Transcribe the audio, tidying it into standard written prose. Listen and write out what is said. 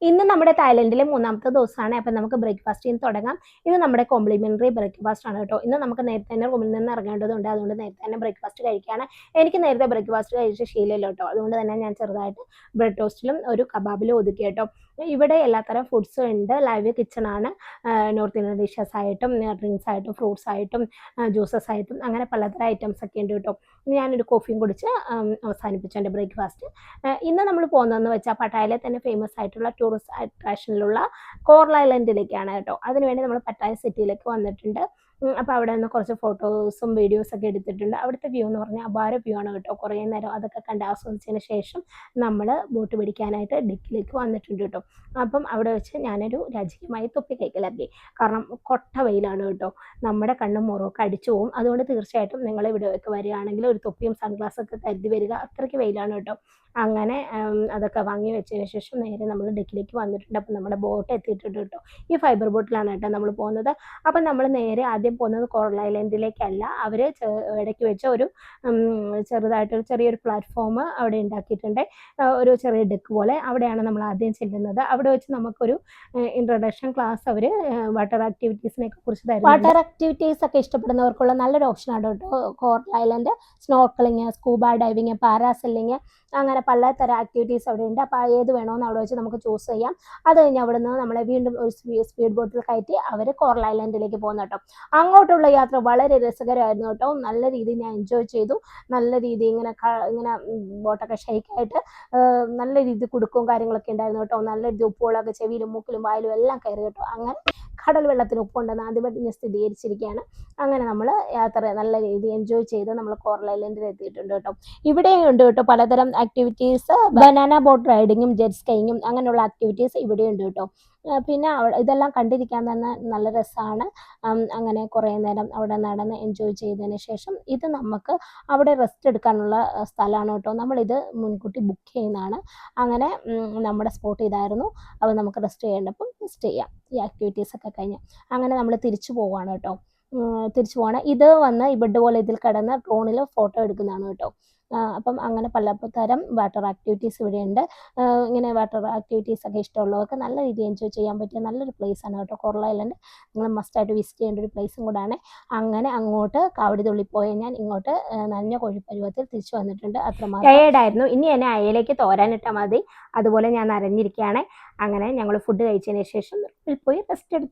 ഇന്ന് നമ്മുടെ തായ്ലൻഡിലെ മൂന്നാമത്തെ ദിവസമാണ്. അപ്പം നമുക്ക് ബ്രേക്ക്ഫാസ്റ്റിൽ നിന്ന് തുടങ്ങാം. ഇത് നമ്മുടെ കോംപ്ലിമെൻ്ററി ബ്രേക്ക്ഫാസ്റ്റ് ആണ് കേട്ടോ. ഇന്ന് നമുക്ക് നേരത്തെ തന്നെ റൂമിൽ നിന്ന് ഇറങ്ങേണ്ടതുണ്ട്. അതുകൊണ്ട് നേരത്തെ തന്നെ ബ്രേക്ക്ഫാസ്റ്റ് കഴിക്കുകയാണ്. എനിക്ക് നേരത്തെ ബ്രേക്ക്ഫാസ്റ്റ് കഴിച്ച ശീലമില്ല കേട്ടോ. അതുകൊണ്ട് തന്നെ ഞാൻ ചെറുതായിട്ട് ബ്രെഡ് ടോസ്റ്റിലും ഒരു കബാബിലും ഒതുക്കി കേട്ടോ. ഇവിടെ എല്ലാത്തരം ഫുഡ്സും ഉണ്ട്. ലൈവ് കിച്ചൺ ആണ്. നോർത്ത് ഇന്ത്യൻ ഡിഷസ് ആയിട്ടും ഡ്രിങ്ക്സ് ആയിട്ടും ഫ്രൂട്ട്സ് ആയിട്ടും ജ്യൂസസ് ആയിട്ടും അങ്ങനെ പലതരം ഐറ്റംസ് ഒക്കെ ഉണ്ട് കേട്ടോ. ഞാനൊരു കോഫിയും കുടിച്ച് അവസാനിപ്പിച്ചു എൻ്റെ ബ്രേക്ക്ഫാസ്റ്റ്. ഇന്ന് നമ്മൾ പോകുന്നതെന്ന് വെച്ചാൽ പട്ടായയിലെ തന്നെ ഫേമസ് ആയിട്ടുള്ള ടൂറിസ്റ്റ് അട്രാക്ഷനിലുള്ള കോറൽ ഐലൻഡിലേക്കാണ് കേട്ടോ. അതിനുവേണ്ടി നമ്മൾ പട്ടായ സിറ്റിയിലേക്ക് വന്നിട്ടുണ്ട്. അപ്പോൾ അവിടെ നിന്ന് കുറച്ച് ഫോട്ടോസും വീഡിയോസൊക്കെ എടുത്തിട്ടുണ്ട്. അവിടുത്തെ വ്യൂ എന്ന് പറഞ്ഞാൽ അപാര വ്യൂ ആണ് കേട്ടോ. കുറേ നേരം അതൊക്കെ കണ്ട് ആസ്വദിച്ചതിന് ശേഷം നമ്മൾ ബോട്ട് പിടിക്കാനായിട്ട് ഡെക്കിലേക്ക് വന്നിട്ടുണ്ട് കേട്ടോ. അപ്പം അവിടെ വെച്ച് ഞാനൊരു രാജകീയമായി തൊപ്പി കൈക്കലാക്കി. കാരണം കൊട്ട വെയിലാണ് കേട്ടോ. നമ്മുടെ കണ്ണും മുറമൊക്കെ അടിച്ചു പോകും. അതുകൊണ്ട് തീർച്ചയായിട്ടും നിങ്ങൾ ഇവിടെയൊക്കെ വരികയാണെങ്കിൽ ഒരു തൊപ്പിയും സൺഗ്ലാസ്സൊക്കെ കരുതി വരിക. അത്രയ്ക്ക് വെയിലാണ് കേട്ടോ. അങ്ങനെ അതൊക്കെ വാങ്ങി വെച്ചതിന് ശേഷം നേരെ നമ്മൾ ഡെക്കിലേക്ക് വന്നിട്ടുണ്ട്. അപ്പം നമ്മുടെ ബോട്ട് എത്തിയിട്ടുണ്ട് കേട്ടോ. ഈ ഫൈബർ ബോട്ടിലാണ് കേട്ടോ നമ്മൾ പോകുന്നത്. അപ്പം നമ്മൾ നേരെ ആദ്യം പോകുന്നത് കോറൽ ഐലൻഡിലേക്കല്ല. അവർ ഇടയ്ക്ക് വെച്ച ഒരു ചെറുതായിട്ടൊരു ചെറിയൊരു പ്ലാറ്റ്ഫോം അവിടെ ഉണ്ടാക്കിയിട്ടുണ്ട്. ഒരു ചെറിയ ഡെക്ക് പോലെ. അവിടെയാണ് നമ്മൾ ആദ്യം ചെല്ലുന്നത്. അവിടെ വെച്ച് നമുക്കൊരു ഇൻട്രൊഡക്ഷൻ ക്ലാസ് അവർ വാട്ടർ ആക്ടിവിറ്റീസിനെ കുറിച്ച് തരുന്നു. വാട്ടർ ആക്ടിവിറ്റീസ് ഒക്കെ ഇഷ്ടപ്പെടുന്നവർക്കുള്ള നല്ലൊരു ഓപ്ഷനാണ് കേട്ടോ കോറൽ ഐലൻഡ്. സ്നോർക്കലിങ്, സ്കൂബ ഡൈവിങ്, പാരാസെല്ലിങ്, അങ്ങനെ പലതരം ആക്ടിവിറ്റീസ് അവിടെ ഉണ്ട്. അപ്പോൾ ഏത് വേണമെന്ന് അവിടെ വെച്ച് നമുക്ക് ചൂസ് ചെയ്യാം. അത് കഴിഞ്ഞ് അവിടെ നിന്ന് നമ്മളെ വീണ്ടും ഒരു സ്പീഡ് ബോട്ടിൽ കയറ്റി അവർ കോറൽ ഐലൻഡിലേക്ക് പോകുന്നു കേട്ടോ. അങ്ങോട്ടുള്ള യാത്ര വളരെ രസകരമായിരുന്നു കേട്ടോ. നല്ല രീതിയിൽ ഞാൻ എൻജോയ് ചെയ്തു. നല്ല രീതിയിൽ ഇങ്ങനെ ബോട്ടൊക്കെ ഷെയ്ക്കായിട്ട് നല്ല രീതിയിൽ കുടുക്കവും കാര്യങ്ങളൊക്കെ ഉണ്ടായിരുന്നു കേട്ടോ. നല്ല രീതിയിൽ ഉപ്പുകളൊക്കെ ചെവിയിലും മൂക്കിലും വായിലും എല്ലാം കയറി കേട്ടോ. അങ്ങനെ കടൽ വെള്ളത്തിന് ഉപ്പുണ്ടെന്ന് ആദ്യമായിട്ട് ഞാൻ സ്ഥിരീകരിച്ചിരിക്കുകയാണ്. അങ്ങനെ നമ്മൾ യാത്ര നല്ല രീതിയിൽ എൻജോയ് ചെയ്ത് നമ്മൾ കോറൽ ഐലൻഡിൽ എത്തിയിട്ടുണ്ട് കേട്ടോ. ഇവിടെയും ഉണ്ട് കേട്ടോ പലതരം ആക്ടിവിറ്റീസ്. ബനാന ബോട്ട് റൈഡിങ്ങും ജെറ്റ് സ്കൈയിങ്ങും അങ്ങനെയുള്ള ആക്ടിവിറ്റീസ് ഇവിടെയുണ്ട് കേട്ടോ. പിന്നെ ഇതെല്ലാം കണ്ടിരിക്കാൻ തന്നെ നല്ല രസമാണ്. അങ്ങനെ കുറേ നേരം അവിടെ നടന്ന് എൻജോയ് ചെയ്തതിന് ശേഷം ഇത് നമുക്ക് അവിടെ റെസ്റ്റ് എടുക്കാനുള്ള സ്ഥലമാണ് കേട്ടോ. നമ്മളിത് മുൻകൂട്ടി ബുക്ക് ചെയ്യുന്നതാണ്. അങ്ങനെ നമ്മുടെ സ്പോട്ട് ഇതായിരുന്നു. അപ്പോൾ നമുക്ക് റെസ്റ്റ് ചെയ്യേണ്ടപ്പം റെസ്റ്റ് ചെയ്യാം ഈ ആക്ടിവിറ്റീസൊക്കെ കഴിഞ്ഞ്. അങ്ങനെ നമ്മൾ തിരിച്ചു പോവുകയാണ് കേട്ടോ. തിരിച്ചു പോവാണ്. ഇത് വന്ന് ഈ ബെഡ് പോലെ ഇതിൽ കിടന്ന് ഡ്രോണിൽ ഫോട്ടോ എടുക്കുന്നതാണ് കേട്ടോ. അപ്പം അങ്ങനെ പലതരം വാട്ടർ ആക്ടിവിറ്റീസ് ഇവിടെയുണ്ട്. ഇങ്ങനെ വാട്ടർ ആക്ടിവിറ്റീസ് ഒക്കെ ഇഷ്ടമുള്ളവർക്ക് നല്ല രീതിയിൽ എൻജോയ് ചെയ്യാൻ പറ്റിയ നല്ലൊരു പ്ലേസാണ് കേട്ടോ കോറൽ ഐലൻഡ്. നിങ്ങൾ മസ്റ്റായിട്ട് വിസിറ്റ് ചെയ്യേണ്ട ഒരു പ്ലേസും കൂടാണ്. അങ്ങനെ അങ്ങോട്ട് കാവടി തുള്ളിപ്പോയ ഞാൻ ഇങ്ങോട്ട് നനഞ്ഞ കോഴിപ്പരുവത്തിൽ തിരിച്ചു വന്നിട്ടുണ്ട്. അത്രമാത്രം ടയേർഡായിരുന്നു. ഇനി എന്നെ അയലേക്ക് തോരാനിട്ടാൽ മതി. അതുപോലെ ഞാൻ നനഞ്ഞിരിക്കുകയാണ്. അങ്ങനെ ഞങ്ങൾ ഫുഡ് കഴിച്ചതിന് ശേഷം പോയി റെസ്റ്റ് എടുത്തു.